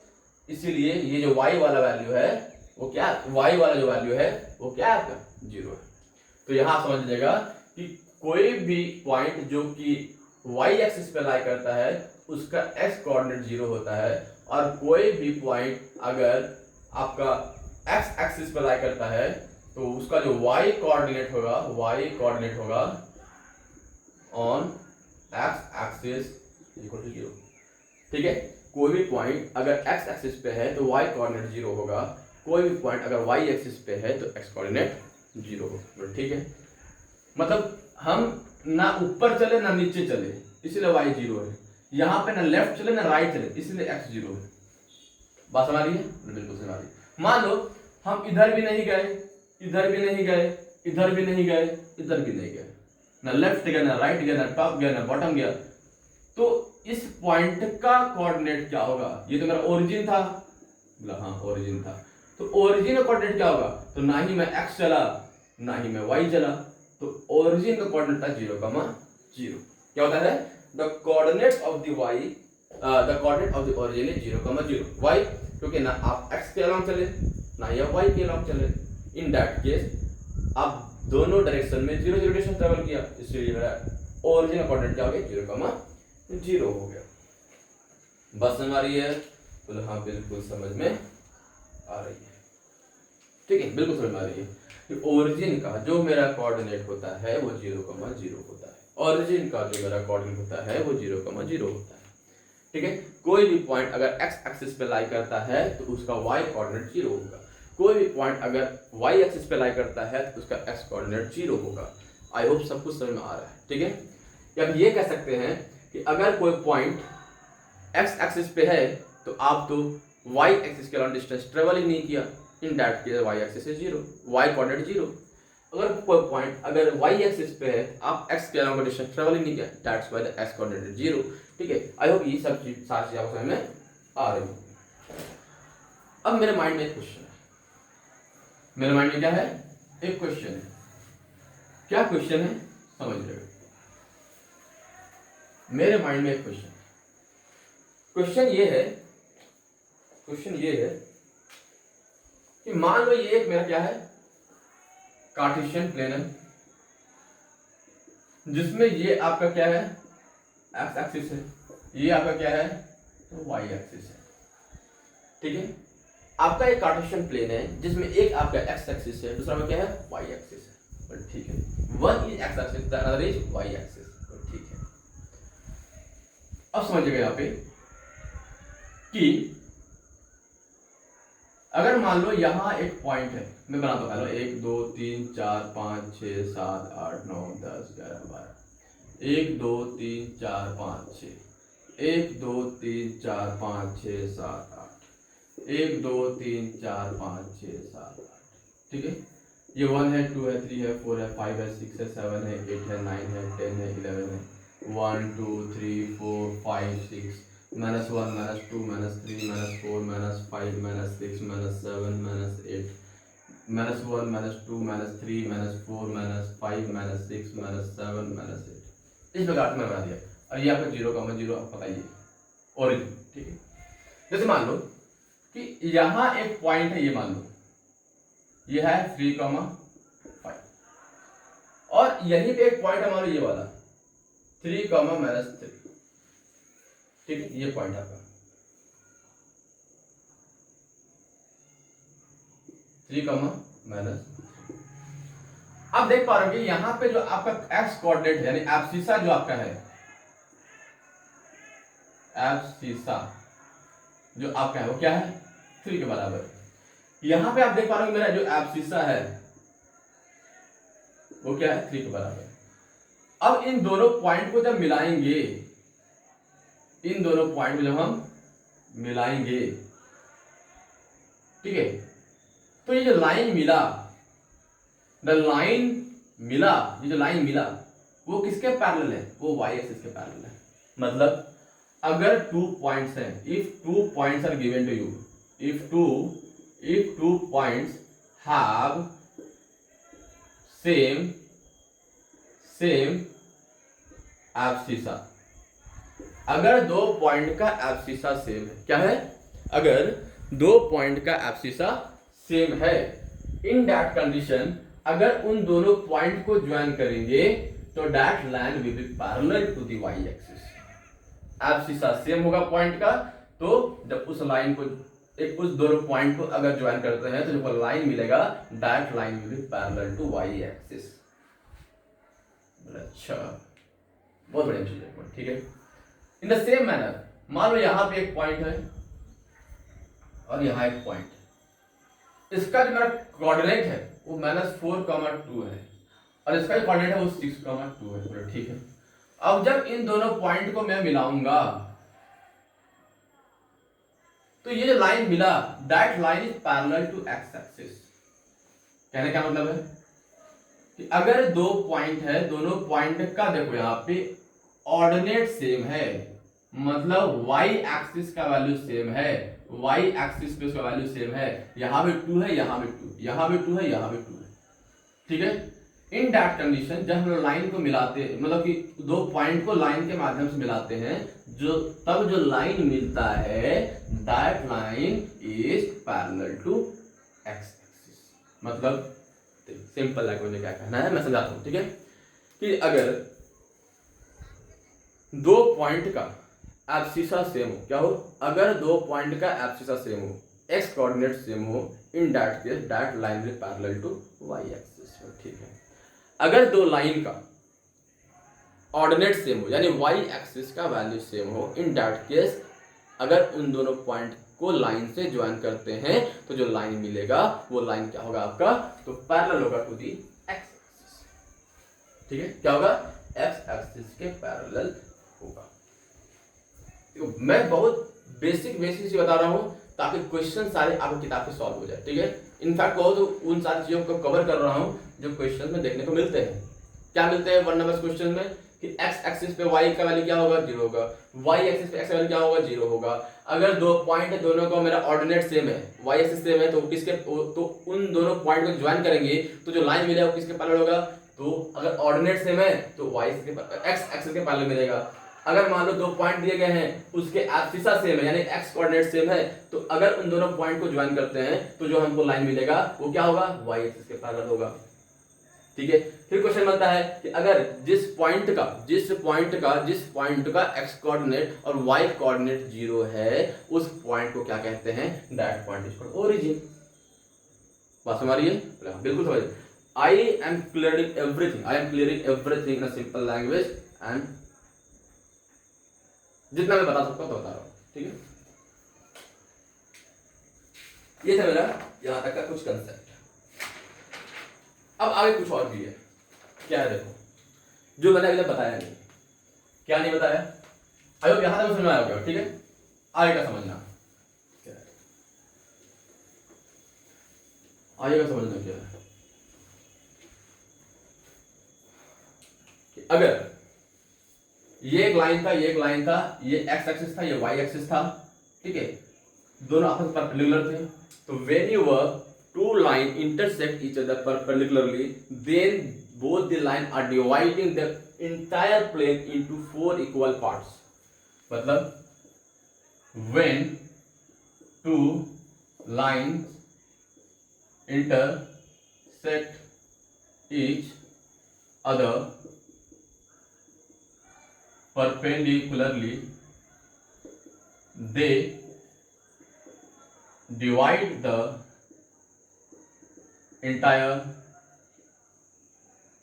इसीलिए ये जो y वाला वैल्यू है वो क्या, y वाला जो वैल्यू है वो क्या है आपका 0 है। तो यहां समझ लीजिएगा कि कोई भी पॉइंट जो कि वाई एक्सिस पे लाई करता है उसका एक्स कोऑर्डिनेट 0 होता है, और कोई भी पॉइंट अगर आपका एक्स एक्सिस पे लाई करता है तो उसका जो वाई कोऑर्डिनेट होगा on x axis equal to 0। ठीक है, कोई भी पॉइंट अगर एक्स एक्सिस पे है तो वाई कोऑर्डिनेट 0 होगा, कोई भी पॉइंट अगर वाई एक्सिस पे है तो एक्स कोऑर्डिनेट 0 होगा। ठीक है, मतलब हम ना ऊपर चले ना नीचे चले इसलिए वाई 0 है, यहाँ पे ना लेफ्ट चले ना राइट चले इसलिए एक्स 0 है। बात समझ रही है? बिल्कुल समझ रही है। मान लो हम इधर भी नहीं गए, इधर भी नहीं गए, इधर भी नहीं गए, इधर भी नहीं गए, ना लेफ्ट गया ना राइट गया ना टॉप गया ना बॉटम गया, तो इस पॉइंट का कोऑर्डिनेट क्या होगा? ये तो मेरा ओरिजिन था, बोला हाँ ओरिजिन था, तो ओरिजिन का कोऑर्डिनेट क्या होगा? तो ना ही मैं एक्स चला ना ही मैं वाई चला, तो ओरिजिन का कोऑर्डिनेट था 0,0। क्या होता है? The coordinate of the y the coordinate of the origin is 0,0। Why क्योंकि ना आप एक्स के अलॉन्ग चले ना या वाई के अलॉन्ग चले, इन दैट केस आप दोनों डायरेक्शन में 0 0 डिस्टेंस ट्रेवल किया, इसलिए मेरा ओरिजिन का कोऑर्डिनेट क्या हो गया? 0,0 हो गया। बस समझ आ रही है? बोले हाँ बिल्कुल समझ में आ रही है। ठीक है, बिल्कुल समझ में आ रही है कि ओरिजिन का जो मेरा कोऑर्डिनेट होता है वो 0,0 होता है, ओरिजिन का जो मेरा कोऑर्डिनेट होता है वो 0,0 होता है। ठीक है, कोई भी पॉइंट अगर एक्स एक्सिस पे लाई करता है तो उसका वाई कोऑर्डिनेट 0 होगा, कोई भी पॉइंट अगर वाई एक्सिस पे लाई करता है तो उसका एक्स कोऑर्डिनेट 0 होगा। आई होप सब कुछ समझ में आ रहा है। ठीक है, अब ये कह सकते हैं कि अगर कोई पॉइंट एक्स एक्सिस पे है तो आप तो वाई एक्सिस के अलॉन्ग डिस्टेंस ट्रेवल ही नहीं किया, in that case y axis is 0, y coordinate 0। अगर कोई पॉइंट अगर वाई एक्सिस पे है आप एक्स के अलॉन्ग डिस्टेंस ट्रेवल ही नहीं किया, that's why the x coordinate is 0। ठीक है, आई होप ये सब चीज सारी चीजें आपको समझ में आ रही है। अब मेरे माइंड में एक क्वेश्चन है, मेरे माइंड में क्या है? एक क्वेश्चन है। क्या क्वेश्चन है समझ रहे हो? मेरे माइंड में एक क्वेश्चन, क्वेश्चन ये है कि मान लो ये एक मेरा क्या है? कार्टेशियन प्लेन है, जिसमें ये आपका क्या है? एक्स एक्सिस है, ये आपका क्या है? तो वाई एक्सिस है। ठीक है, आपका एक कार्टेशियन प्लेन है जिसमें एक आपका एक्स एक्सिस है, दूसरा में क्या है? वाई एक्सिस है। ठीक है, one is x axis the other is y axis. ठीक है, अब समझिएगा यहाँ पे कि अगर मान लो यहां एक पॉइंट है, मैं बनाता हूं पहले 1 2 3 4 5 6 7 8 9 10 11 12, 1 2 3 4 5 6, 1 2 3 4 5 6 7 8, 1 2 3 4 5 6 7 8। ठीक है, ये 1 है 2 है 3 है 4 है 5 है 6 है 7 है 8 है 9 है 10 है 11 है, 1 2 3 4 5 6 -1 -2 -3 -4 -5 -6 -7 -8 -1 -2 -3 -4 -5 -6 -7 -8। इस प्रकार में बना दिया, और ये आपका 0,0 आप बताइए ओरिजिन। ठीक है, जैसे मान लो कि यहां एक पॉइंट है, ये मान लो ये है 3,5, और यहीं पे एक पॉइंट है मान लो ये वाला 3,-3। ठीक है, ये पॉइंट आपका 3,-। आप देख पा रहे हो कि यहां पे जो आपका एक्स कोऑर्डिनेट है यानी एब्सिसा जो आपका है, एब्सिसा जो आपका है वो क्या है? 3 के बराबर। यहां पे आप देख पा रहे हो मेरा जो एब्सिसा है वो क्या है? 3 के बराबर। अब इन दोनों पॉइंट को जब मिलाएंगे, इन दोनों पॉइंट को जब हम मिलाएंगे, ठीक है, तो ये जो लाइन मिला, ये जो लाइन मिला वो किसके पैरेलल है? वो वाई एक्सिस के पैरेलल है। मतलब अगर 2 पॉइंट्स हैं, if 2 points are given to you, if two points have same abscissa, अगर 2 पॉइंट का एब्सिसा सेम है, क्या है? अगर 2 पॉइंट का एब्सिसा सेम है, इन दैट कंडीशन अगर उन दोनों पॉइंट को ज्वाइन करेंगे तो that line will be parallel to the Y axis. Abscissa same होगा पॉइंट का, तो जब उस लाइन को एक उस दोनों पॉइंट को अगर ज्वाइन करते हैं तो जो लाइन मिलेगा that line will be parallel to y axis. अच्छा, बहुत बढ़िया चीज है, ठीक है। इन द सेम मैनर मान लो यहां पे एक पॉइंट है और यहां एक पॉइंट, इसका जो मेरा कोऑर्डिनेट है वो -4,2 है और इसका जो कोऑर्डिनेट है वो 6,2 है, ठीक है। अब जब इन दोनों पॉइंट को मैं मिलाऊंगा तो ये जो लाइन मिला that line is parallel to x axis. कहने का मतलब है कि अगर दो पॉइंट है, दोनों पॉइंट का देखो यहां पे ऑर्डिनेट सेम है, मतलब y एक्सिस का वैल्यू सेम है, y एक्सिस पे उसका वैल्यू सेम है, यहां भी 2 है, यहां भी 2, यहां भी 2 है, यहां भी 2 है, ठीक है। इन दैट कंडीशन जब हम लोग लाइन को मिलाते हैं, मतलब कि दो पॉइंट को लाइन के माध्यम से मिलाते हैं, जो तब जो लाइन मिलता है that line is parallel to x axis. मतलब सिंपल लैंग्वेज में क्या कहना है मैं समझाता हूं, ठीक है। कि अगर दो पॉइंट का एब्सिसा सेम हो, क्या हो, अगर दो पॉइंट का एब्सिसा सेम हो, एक्स कोऑर्डिनेट सेम हो, in that case that line will parallel to y axis, ठीक है। अगर दो लाइन का ऑर्डिनेट सेम हो यानी वाई एक्सिस का वैल्यू सेम हो, इन दैट केस अगर उन दोनों पॉइंट को लाइन से ज्वाइन करते हैं तो जो लाइन मिलेगा वो लाइन क्या होगा आपका, तो पैरेलल होगा टू दी एक्स एक्सिस, ठीक है। क्या होगा, एक्स एक्सिस के पैरेलल होगा। मैं बहुत बेसिक से बता रहा हूं ताकि क्वेश्चन सारे आपकी किताब पे सॉल्व हो जाए, ठीक है। इनफैक्ट बहुत उन सारी चीजों को कवर कर रहा हूं जो क्वेश्चन में देखने को मिलते हैं। क्या मिलते हैं 1 नंबर क्वेश्चन में कि x एक्सिस पे y का वैल्यू क्या होगा, 0 होगा, y एक्सिस पे x का वैल्यू क्या होगा, 0 होगा। अगर दो पॉइंट है, दोनों का मेरा ऑर्डिनेट सेम है, y एक्सिस सेम है, तो किसके तो उन दोनों पॉइंट को ज्वाइन करेंगे तो जो लाइन मिलेगा वो किसके पैरेलल होगा, तो अगर ऑर्डिनेट सेम है तो y x एक्सिस के पैरेलल मिलेगा। अगर मान लो दो पॉइंट दिए गए हैं उसके एब्सिसा सेम है यानी x कोऑर्डिनेट सेम है, तो अगर उन दोनों पॉइंट को ज्वाइन करते हैं तो जो हमको लाइन मिलेगा वो क्या होगा, y एक्सिस के पैरेलल होगा, ठीक है। फिर क्वेश्चन बनता है कि अगर जिस पॉइंट का x कोऑर्डिनेट और y कोऑर्डिनेट 0 है, उस पॉइंट को क्या कहते हैं, that point is called origin. बात समझ रही है, बिल्कुल समझ। I am clearing everything in a simple language and जितना मैं बता सकता हूं तो बता रहा हूं, ठीक है। ये था मेरा यहां तक का कुछ कंसेप्ट। अब आगे कुछ और भी है। क्या है, देखो जो मैंने अभी तक बताया नहीं। क्या नहीं बताया, आयोग यहां तक समझ में आया होगा, ठीक है। आगे का समझना क्या है, आगे का समझना क्या है कि अगर ये एक लाइन था, ये एक लाइन था, ये एक्स एक्सिस था, ये वाई एक्सिस था, ठीक है, दोनों आपस में परपेंडिकुलर थे। तो when you work two line intersect each other perpendicularly, then both the line are dividing the entire plane into 4 equal parts. मतलब when two lines intersect each other perpendicularly, they divide the entire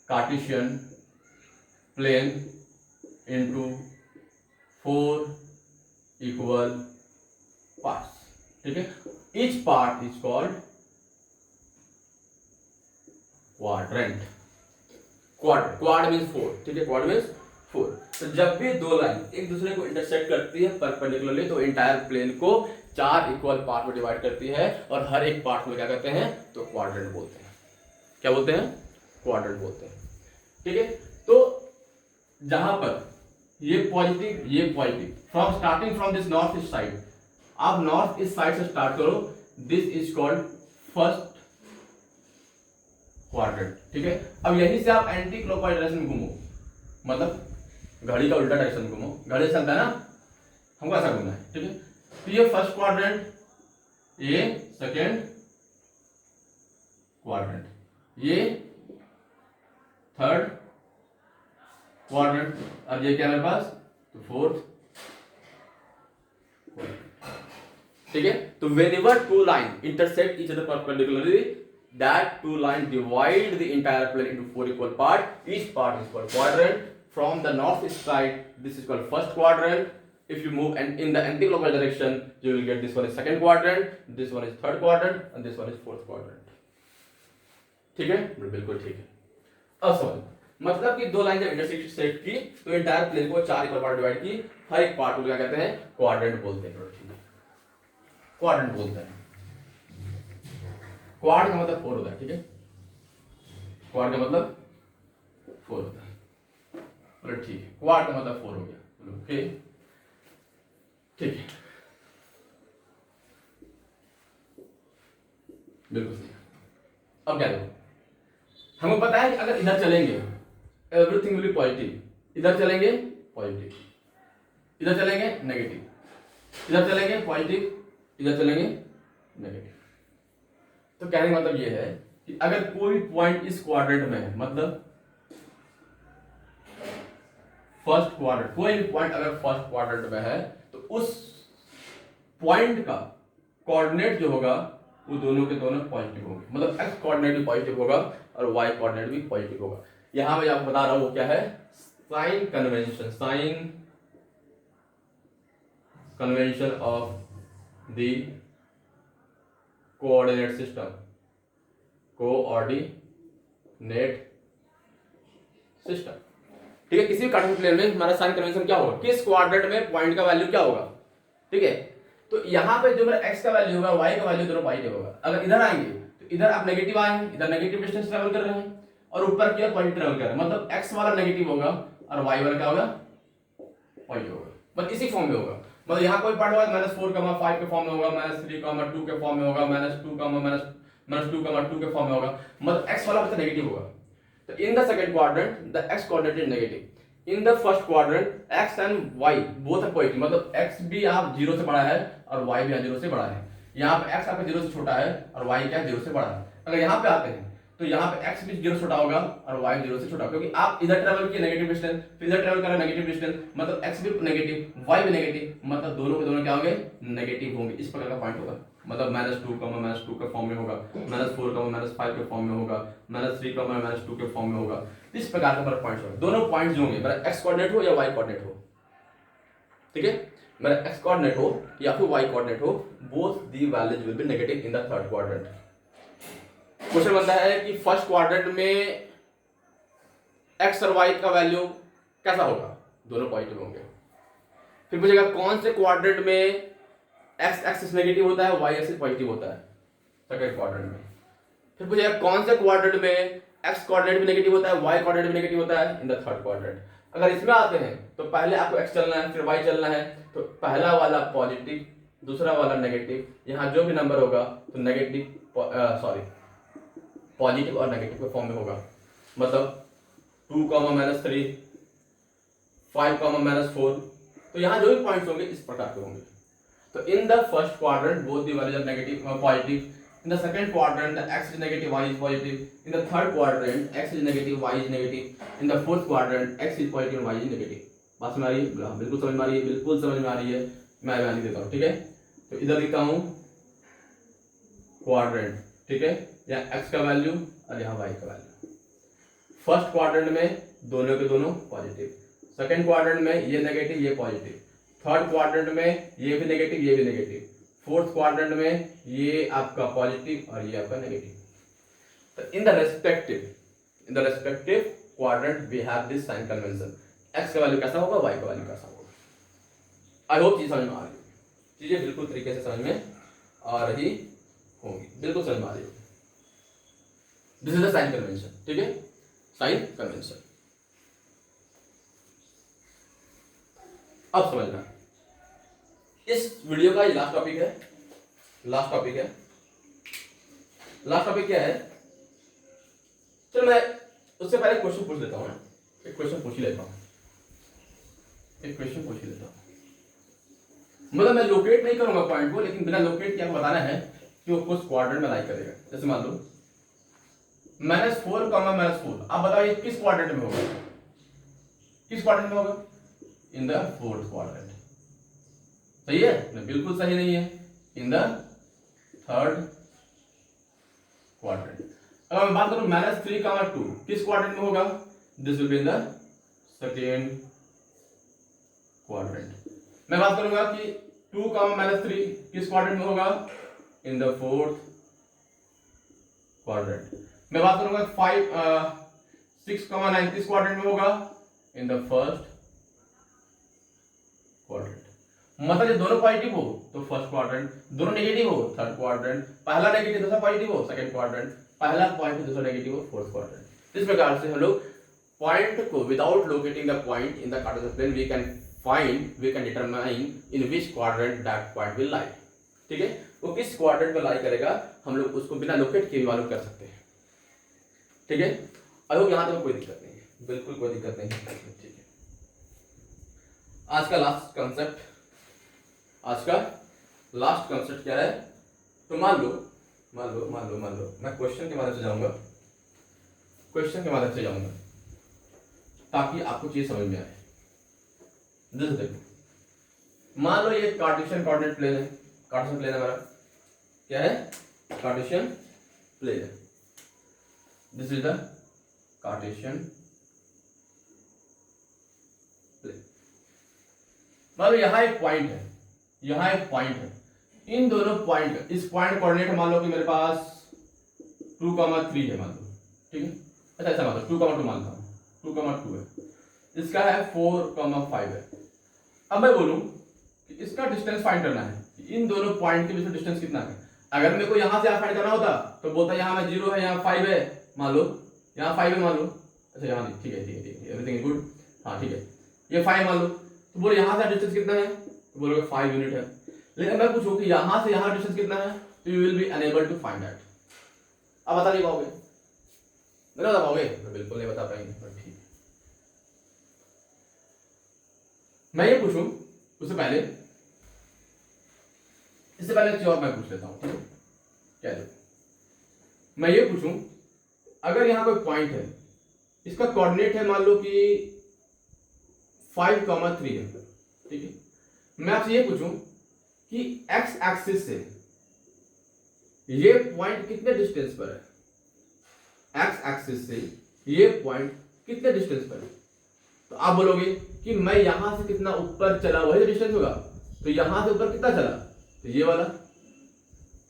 Cartesian plane into 4 equal parts, ठीक है। each part is called quadrant. quad means 4, ठीक है, quad means 4। तो जब भी दो line एक दूसरे को इंटरसेक्ट करती है परपेंडिकुलरली तो इंटायर प्लेन को 4 इक्वल पार्ट में डिवाइड करती है और हर एक पार्ट में क्या कहते हैं, तो क्वाड्रेंट बोलते हैं। क्या बोलते हैं, क्वाड्रेंट बोलते हैं, ठीक है। तो जहां पर ये positive from starting from this north east side, आप नॉर्थ ईस्ट साइड से स्टार्ट करो, this is called first quadrant, ठीक है। अब यहीं से आप एंटी क्लॉकवाइज डायरेक्शन में घूमो, मतलब घड़ी का उल्टा डायरेक्शन घूमो, घड़ी चलता है ना, हमको ऐसा घूमना है, ठीक है। तो ये फर्स्ट क्वाड्रेंट, ये सेकेंड क्वाड्रेंट, ये थर्ड, क्वाड्रेंट। अब ये क्या है मेरे पास, तो फोर्थ, ठीक है। तो whenever two line intersect each other perpendicularly, that two line divide the entire plane into four equal part. Each part is called quadrant. From the northeast side, this is called first quadrant. If you move and in the anti-clockwise direction, you will get this one is second quadrant, this one is third quadrant, and this one is fourth quadrant. ठीक है, बिल्कुल ठीक है। अब समझ, मतलब कि दो लाइन जब इंटरसेक्ट की तो एंटायर प्लेन को चार इक्वल पार्ट डिवाइड की, हर एक पार्ट को क्या कहते हैं, क्वाड्रेंट बोलते हैं। क्वाड्रेंट बोलते हैं। क्वाड का मतलब फोर होता है, ठीक है। क्वाड का मतलब फोर होता है, बोलो ठीक है। क्वाड का मतलब फोर हो गया, बोलो ओके, ठीक है, बिल्कुल सही। अब क्या देखो, हमें पता है कि अगर इधर चलेंगे एवरीथिंग विल बी पॉजिटिव, इधर चलेंगे पॉजिटिव, इधर चलेंगे नेगेटिव, इधर चलेंगे पॉजिटिव, इधर चलेंगे नेगेटिव। तो कहने का मतलब ये है कि अगर कोई पॉइंट इस क्वाड्रेंट में है, मतलब फर्स्ट क्वाड्रेंट, कोई भी पॉइंट अगर फर्स्ट क्वाड्रेंट में है तो उस पॉइंट का कोऑर्डिनेट जो होगा वो दोनों के दोनों पॉजिटिव होंगे। मतलब एक्स कोऑर्डिनेट भी पॉजिटिव होगा और वाई कोऑर्डिनेट भी पॉजिटिव होगा। यहां मैं आपको बता रहा हूं वो क्या है, sign convention, sign convention of the coordinate system, coordinate system, ठीक है। किसी भी कार्टेशियन प्लेन में हमारा साइन कन्वेंशन क्या होगा, किस क्वाड्रेंट में पॉइंट का वैल्यू क्या होगा, ठीक है। तो यहाँ पे जो मेरा x का वैल्यू होगा, y का वैल्यू दोनों पॉजिटिव होगा। अगर इधर आएंगे तो इधर आप नेगेटिव आए, इधर नेगेटिव डिस्टेंस ट्रैवल कर रहे हैं और ऊपर की ओर पॉजिटिव ट्रैवल कर रहे हैं, मतलब x वाला नेगेटिव होगा और y वाला क्या होगा, पॉजिटिव होगा। मतलब इसी फॉर्म में होगा, मतलब यहाँ कोई पार्ट होगा -4,5 के फॉर्म में होगा, -3,2 के फॉर्म में होगा, -2,2 के फॉर्म में होगा, मतलब x वाला बच्चा नेगेटिव होगा। तो in the second quadrant the x coordinate is negative, in the first quadrant x and y both are positive, मतलब x भी आप 0 से बड़ा है और y भी 0 से बड़ा है। यहाँ पे x आपका 0 से छोटा है और y क्या 0 से बड़ा है। अगर यहाँ पे आते हैं तो यहाँ पे x भी 0 से छोटा होगा और y 0 से छोटा, क्योंकि आप इधर ट्रेवल किए नेगेटिव डिस्टेंस, फिर इधर ट्रेवल कर रहे नेगेटिव डिस्टेंस, मतलब x भी नेगेटिव y भी नेगेटिव, मतलब दोनों के दोनों क्या होंगे, नेगेटिव होंगे। इस प्रकार का पॉइंट होगा, मतलब -2, -2 के फॉर्म में होगा, -4, -5 के फॉर्म में होगा, -3, -2 के फॉर्म में होगा। इस प्रकार का मेरा पॉइंट होगा। दोनों पॉइंट जो होंगे, मेरा x कोऑर्डिनेट हो या y कोऑर्डिनेट हो, ठीक है, मेरा x कोऑर्डिनेट हो या फिर y कोऑर्डिनेट हो, both the values will be negative in the third quadrant. Question बनता है कि फर्स्ट क्वाड्रेंट में x और y का वैल्यू कैसा होगा, दोनों पॉजिटिव होंगे। फिर पूछेगा कौन से क्वाड्रेंट में x एक्सिस नेगेटिव होता है, y एक्सिस पॉजिटिव होता है, सेकंड क्वाड्रेंट में। फिर पूछेगा कौन से क्वाड्रेंट में x कोऑर्डिनेट भी नेगेटिव होता है, y कोऑर्डिनेट भी नेगेटिव होता है, इन द थर्ड क्वाड्रेंट। अगर इसमें आते हैं तो पहले आपको x चलना है, फिर y चलना है, तो पहला वाला पॉजिटिव, दूसरा वाला नेगेटिव, यहाँ जो भी नंबर होगा तो नेगेटिव पॉजिटिव और नेगेटिव के फॉर्म में होगा। मतलब 2, -3, 5, -4, तो यहाँ जो भी पॉइंट्स होंगे इस प्रकार के होंगे। तो in the first quadrant both the values are negative positive, in the second quadrant the x is negative, y is positive, in the third quadrant x is negative, y is negative, in the fourth quadrant x is positive and y is negative। बात समझ आ रही है, बिल्कुल समझ में आ रही है, बिल्कुल समझ में आ रही है। मैं बयान देता हूँ, ठीक है। तो इधर लिखता हूँ क्वाड्रेंट, ठीक है, यहाँ x का वैल्यू और यहाँ y का वैल्यू। फर्स्ट क्वाड्रेंट में दोनों के दोनों पॉजिटिव, सेकंड क्वाड्रेंट में ये नेगेटिव ये पॉजिटिव, थर्ड क्वाड्रेंट में ये भी नेगेटिव ये भी नेगेटिव, फोर्थ क्वाड्रेंट में ये आपका पॉजिटिव और ये आपका नेगेटिव। तो in the respective quadrant we have this sign convention, x का वैल्यू कैसा होगा, y का वैल्यू कैसा होगा। आई होप चीज समझ में आ रही है, चीजें बिल्कुल तरीके से समझ में आ रही होंगी, बिल्कुल समझ में आ रही होगी। This is the sign convention, ठीक है, साइन कन्वेंशन। अब समझना, इस वीडियो का ये लास्ट टॉपिक है। लास्ट टॉपिक क्या है, चलो मैं उससे पहले क्वेश्चन पूछ लेता हूँ, एक क्वेश्चन पूछ ही लेता हूँ। मतलब मैं लोकेट नहीं करूंगा पॉइंट को, लेकिन बिना लोकेट किया बताना है कि वो कुछ क्वाड्रेंट में लाई करेगा। जैसे मान लो -4, -4, आप बताओ ये किस क्वाड्रेंट में होगा, किस क्वाड्रेंट में होगा? In the fourth quadrant. सही है? नहीं, बिल्कुल सही नहीं है, इन द थर्ड क्वाड्रेंट। अब मैं बात करूं -3, 2 किस क्वाड्रेंट में होगा? This will be in the second quadrant. मैं बात करूंगा कि 2, -3 किस क्वाड्रेंट में होगा? In the fourth quadrant. मैं बात करूंगा 6, 9 किस क्वाड्रेंट में होगा? In the first quadrant. मतलब ये दोनों पॉजिटिव हो तो फर्स्ट क्वाड्रेंट, दोनों नेगेटिव हो थर्ड क्वाड्रेंट, पहला नेगेटिव दूसरा पॉजिटिव हो सेकंड क्वाड्रेंट, पहला पॉजिटिव दूसरा नेगेटिव हो फोर्थ क्वाड्रेंट। इस प्रकार से हम लोग पॉइंट को without locating the point in the Cartesian plane we can determine in which quadrant that point will लाई। ठीक है, वो किस क्वाड्रेंट में लाई करेगा हम लोग उसको बिना लोकेट किए मालूम कर सकते हैं। ठीक है, अब यहां तक कोई दिक्कत नहीं है, बिल्कुल कोई दिक्कत नहीं है। ठीक है, आज का लास्ट कंसेप्ट क्या है? तो मान लो मैं क्वेश्चन के माध्यम से जाऊंगा ताकि आपको चीज समझ में आए। जैसे देखो, मान लो ये कार्टेशियन कोऑर्डिनेट प्लेन है, कार्टेशियन प्लेन हमारा क्या है? कार्टेशियन प्लेन है। This is the Cartesian plane. मान लो यहाँ एक पॉइंट है, इन दोनों पॉइंट, इस पॉइंट कोऑर्डिनेट मान लो कि मेरे पास 2, 3 है मान लो। ठीक है, अच्छा ऐसा मान लो 2, 2 मानता हूँ, 2, 2 है, इसका है 4, 5 है। अब मैं बोलूं कि इसका डिस्टेंस फाइंड करना है, इन दोनों पॉइंट के बीच में डिस्टेंस कितना है। अगर मेरे को यहाँ से यहाँ फाइंड करना होता तो बोलता यहाँ में 0 है, यहाँ 5 है, मान लो यहाँ 5 है मान लो। अच्छा यहाँ नहीं, ठीक है एवरीथिंग इज गुड। हाँ ठीक है, ये 5 मान लो, तो बोलो यहाँ से डिस्टेंस कितना है? तो बोलोगे 5 यूनिट है। लेकिन मैं पूछूं कि यहाँ से यहाँ डिस्टेंस कितना है, तो you will be unable to find that. अब बता नहीं पाओगे, नहीं बता पाओगे? बिल्कुल नहीं बता पाएंगे। ठीक है, मैं ये पूछूं उससे पहले, इससे पहले एक और मैं पूछ लेता हूं। ठीक है, क्या दो, मैं ये पूछूं अगर यहां कोई पॉइंट है, इसका कोऑर्डिनेट है मान लो कि 5, 3 है। ठीक है, मैं आपसे ये पूछूं कि एक्स एक्सिस से ये पॉइंट कितने डिस्टेंस पर है? एक्स एक्सिस से ये पॉइंट कितने डिस्टेंस पर है? तो आप बोलोगे कि मैं यहां से कितना ऊपर चला वही डिस्टेंस होगा, तो यहां से ऊपर कितना चला? तो ये वाला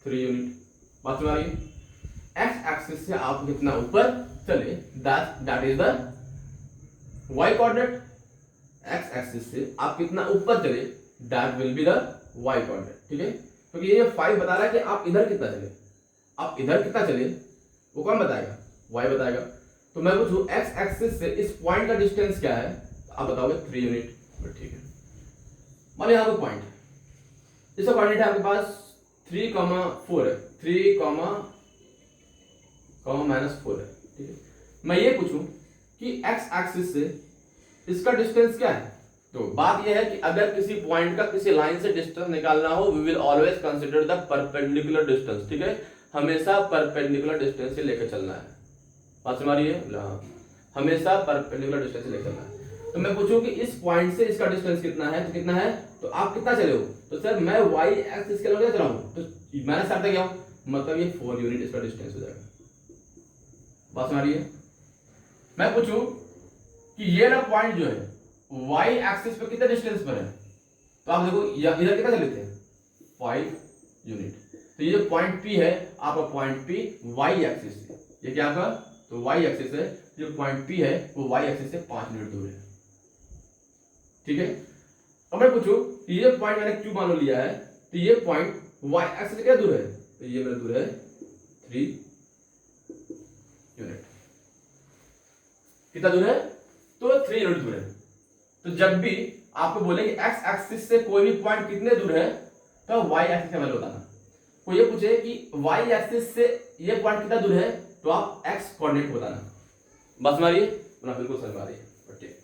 3 यूनिट। बात समझ आ रही है? एक्स एक्सिस से आप कितना ऊपर चले that is the y coordinate. X axis से आप कितना ऊपर चले that will be the y coordinate. ठीक है, क्योंकि ये 5 बता रहा है कि आप इधर कितना चले, वो कौन बताएगा? वाई बताएगा। तो मैं पूछूं एक्स एक्सिस से इस पॉइंट का डिस्टेंस क्या है, तो आप बताओगे 3 यूनिट। ठीक है, मान लो यहाँ पे पॉइंट है, इसका कोऑर्डिनेट है आपके पास 3, 4 है, 3, -4 है। ठीक है, मैं ये पूछूं कि एक्स एक्सिस से इसका डिस्टेंस क्या है, तो बात यह है कि अगर किसी पॉइंट का किसी लाइन से डिस्टेंस निकालना हो, we will always consider the perpendicular distance. ठीक है, हमेशा परपेंडिकुलर डिस्टेंस से लेकर चलना है। बात समझ आ रही है? हमेशा परपेंडिकुलर डिस्टेंस से लेकर चलना है। तो मैं पूछूं कि इस पॉइंट से इसका डिस्टेंस कितना है, तो कितना है? तो आप कितना चले हो? तो सर मैं y एक्सिस के लिए चला हूं, तो मैंने साथ क्या हूं, मतलब ये 4 यूनिट इसका डिस्टेंस हो जाएगा। बात समझ आ रही है? मैं पूछूं कि ये ना पॉइंट जो है y एक्सिस पे कितने डिस्टेंस पर है, तो आप देखो इधर कितना चले थे 5 यूनिट। तो ये जो पॉइंट P है आपका पॉइंट P y एक्सिस से, ये क्या आपका, तो y एक्सिस है, जो पॉइंट P है वो y एक्सिस से 5 यूनिट दूर है। ठीक है, अब मैं पूछूं कि ये पॉइंट मैंने क्यों मान लिया है, तो ये पॉइंट y एक्सिस से क्या दूर है, तो ये मेरा दूर है 3 यूनिट। कितना दूर है? तो 3 यूनिट दूर है। तो जब भी आपको बोले कि x एक्सिस से कोई भी पॉइंट कितने दूर है, तो y एक्सिस का वैल्यू बताना। कोई ये पूछे कि y एक्सिस से ये पॉइंट कितना दूर है, तो आप x कोऑर्डिनेट बताना। बस मारिए, बिल्कुल समझ आ रही है। ठीक,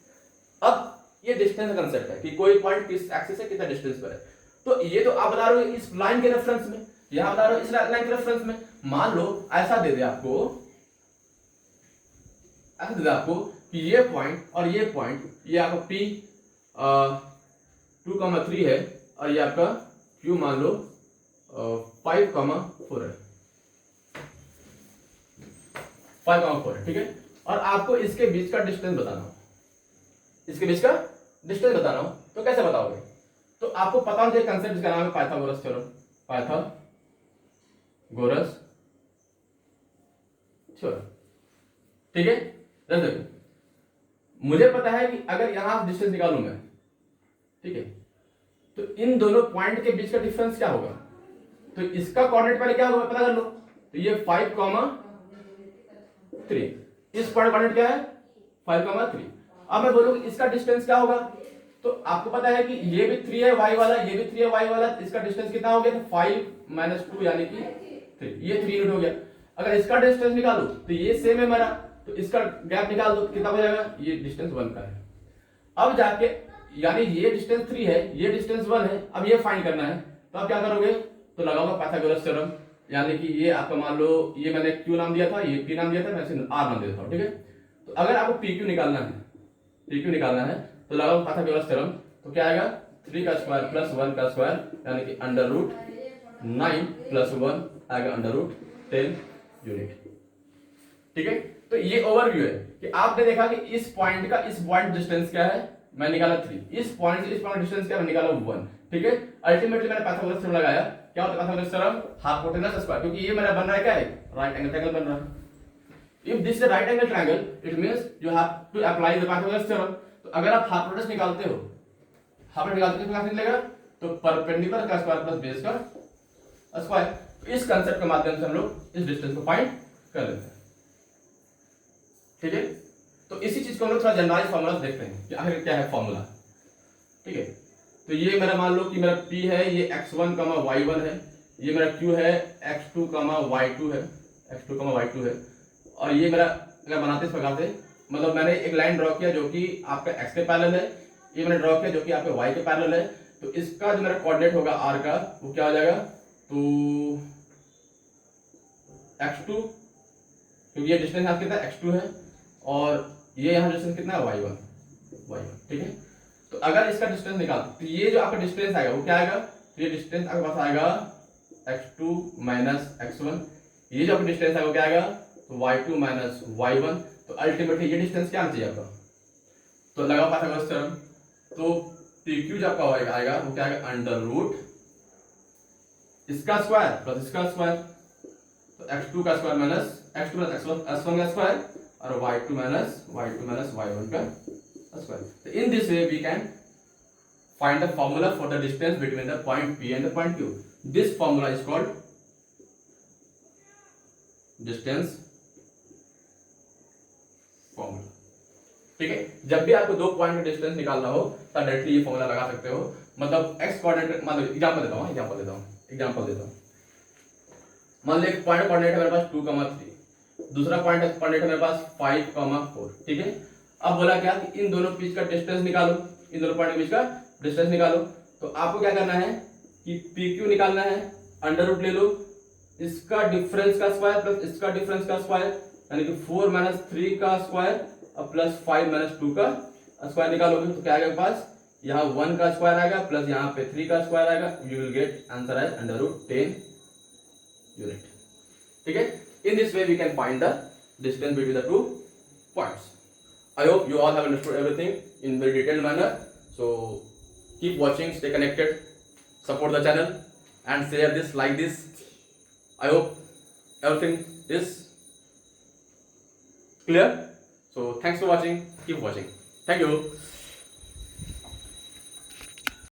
अब ये डिस्टेंस का कांसेप्ट है कि कोई पॉइंट किस एक्सिस से कितना डिस्टेंस पर है। तो ये तो आप बता रहे हो इस लाइन के रेफरेंस में, यहां बता रहे हो इस लाइन के रेफरेंस में। मान लो ऐसा दे दे आपको कि ये पॉइंट और ये पॉइंट, ये आपका P 2,3 है और ये आपका Q मान लो 5,4 है, 5,4 है, ठीक है। और आपको इसके बीच का डिस्टेंस बताना हो, इसके बीच का डिस्टेंस बताना हो तो कैसे बताओगे? तो आपको पता होना चाहिए कंसेप्ट, जिसका नाम है पाइथागोरस थ्योरम, पाइथागोरस थ्योरम, ठीक है। देखो मुझे पता है कि अगर यहां डिस्टेंस निकालूं मैं, ठीक है, तो इन दोनों पॉइंट के बीच का डिफरेंस क्या होगा? तो इसका कोऑर्डिनेट पहले क्या होगा पता कर लो। तो ये 5,3, इस पॉइंट कोऑर्डिनेट क्या है 5,3। अब मैं बोलूं इसका डिस्टेंस क्या होगा, तो आपको पता है कि ये भी 3 है y वाला, ये भी 3 है y वाला, इसका डिस्टेंस कितना हो गया? तो 5 - 2 यानी कि 3, ये 3 यूनिट हो गया। अगर इसका डिस्टेंस निकालो तो ये सेम है मेरा, तो इसका गैप निकाल दो, कितना हो जाएगा? ये डिस्टेंस 1 का है। अब जाके यानी ये डिस्टेंस 3 है, ये डिस्टेंस 1 है, अब ये फाइंड करना है, तो आप क्या करोगे? तो लगाओगे पाइथागोरस थ्योरम, यानी कि ये आपका मान लो ये मैंने Q नाम दिया था, ये P नाम दिया था, मैं इसे R नाम देता हूं, ठीक है। तो अगर आपको PQ निकालना है, PQ निकालना है तो लगाओ पाइथागोरस थ्योरम, तो क्या आएगा? 3 का स्क्वायर प्लस 1 का स्क्वायर यानी कि √9 प्लस 1 आएगा √10 यूनिट, ठीक है। तो ये ओवरव्यू है कि आपने देखा कि इस पॉइंट का इस पॉइंट डिस्टेंस क्या है, मैं निकाला 3, इस पॉइंट से इस पॉइंट डिस्टेंस क्या है, मैं निकाला 1, ठीक है। अल्टीमेटली मैंने पाइथागोरस थ्योरम लगाया, क्या होता है पाइथागोरस थ्योरम? हाइपोटेनस स्क्वायर, क्योंकि ये मेरा बन रहा है क्या है? राइट एंगल ट्रायंगल बन रहा है। If this is right angle triangle it means you have to apply the Pythagoras theorem. तो अगर आप हाइपोटेनस निकालते हो, हाइपोटेनस निकालते हो तो क्या निकलेगा? तो परपेंडिकुलर का स्क्वायर प्लस बेस का स्क्वायर। तो इस कांसेप्ट के माध्यम से हम लोग इस डिस्टेंस को फाइंड कर लेते हैं, ठीक है। तो इसी चीज को हम लोग थोड़ा जनरलाइज फार्मूला देखते हैं कि आखिर क्या है फार्मूला, ठीक है। तो ये मेरा मान लो कि मेरा P है, ये x1, y1 है, ये मेरा Q है, x2, y2 है, x2, y2 है, और ये मेरा अगर बनाते इस प्रकार से, मतलब मैंने एक लाइन ड्रॉ किया जो कि आपका x के पैरेलल है, ये मैंने ड्रॉ किया जो कि आपके y के पैरेलल है। तो इसका जो मेरा कोऑर्डिनेट होगा r का, वो क्या हो जाएगा? तो x2, क्योंकि ये डिस्टेंस यहाँ कितना है? x2 है, और ये यहाँ डिस्टेंस कितना है? y1, ठीक है। तो अगर इसका डिस्टेंस निकाल तो ये जो आपका डिस्टेंस आएगा वो क्या आएगा? तो ये डिस्टेंस आपके पास आएगा x2 माइनस x1, ये जो आपका डिस्टेंस आएगा वो क्या आएगा? तो y2 माइनस y1। तो अल्टीमेटली ये डिस्टेंस क्या आना चाहिए आपका? तो लगाओ पाइथागोरस थ्योरम, तो PQ जो आपका आएगा वो क्या आएगा? अंडर रूट इसका स्क्वायर प्लस इसका स्क्वायर, तो x2 का square minus x2 minus x1 का स्क्वायर, और y2 माइनस y1 का square. So in this way we can find the formula for the distance between the point P and the point Q. This formula is called distance formula, ठीक है। जब भी आपको दो point का distance निकालना हो तब डायरेक्टली ये फॉर्मूला लगा सकते हो। मतलब x कोऑर्डिनेट, मान लो एग्जांपल देता हूं, मान लो एक पॉइंट कोऑर्डिनेट है मेरे पास 2,3, दूसरा पॉइंट कोऑर्डिनेट है मेरे पास 5,4, ठीक है। अब बोला क्या कि इन दोनों बीच का डिस्टेंस निकालो, इन दोनों पॉइंट के बीच का डिस्टेंस निकालो। तो आपको क्या करना है कि PQ निकालना है, अंडर रूट ले लो इसका डिफरेंस का स्क्वायर प्लस इसका डिफरेंस का स्क्वायर, यानी कि 4 - 3 का स्क्वायर और प्लस 5 - 2 का स्क्वायर निकालोगे तो क्या आएगा पास? यहाँ 1 का स्क्वायर आएगा प्लस यहाँ पे 3 का स्क्वायर आएगा, you will get answer as under root 10 unit, ठीक है। In this way we can find the distance between the two points. I hope you all have understood everything in very detailed manner. So keep watching, stay connected, support the channel and share this, like this. I hope everything is clear. So thanks for watching. Keep watching. Thank you.